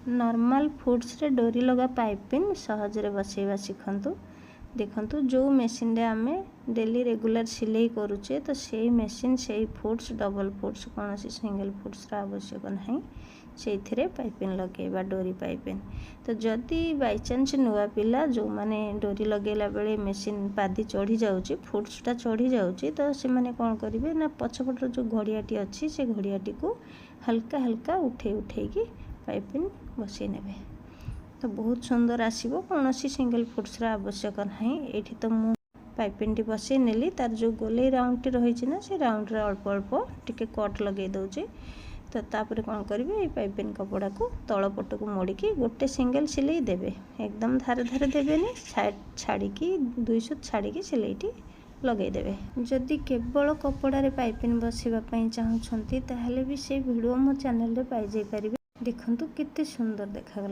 Normal foods रे डोरी लगा पाइपिन सहजरे बसैवा शिखंतु। देखंतु जो मेसिन रे आमे डेली रेगुलर सिलाई करूचे तो सेही मेसिन सेही फुड्स डबल फुड्स कौन सिंगल फुड्स आवश्यक नहीं से पाइपिन लगेगा डोरी पाइपिन। तो जदि बाई चान्स नुआ पिला जो माने डोरी लगेला बेले मेसिन पादी चढ़ी जाउची फुड्सटा चढ़ी जाउची तो से माने कौन करिवे ना पछपटर जो घड़ियाटी अच्छी से घड़ियाटी को हल्का हल्का उठे उठेकी पाइपिन बसई नेबे तो बहुत सुंदर आसीबो कौन सिंगल फुड्स आवश्यक नहीं। एठी तो मु पाइपिन टी बसई नेली तार जो गोले राउंड टी रही ना से राउंड रे अल्प अल्प टिके कट लगे दउचे। तो तापर कौन करेंगे ये पाइपिन कपड़ा को तल पट को मोड़िकी गोटे सिंगल सिलाई देवे एकदम धारे धारे देवेनि छाड़ी 200 छाड़ी सिलाईटी लगेदेवे। जदि केवल कपड़े पाइपिन बसवाई चाहूँगी ताहले भी से वीडियो मो चैनल रे पाई जाई परिबे। देखंतु कितने सुंदर देखागला।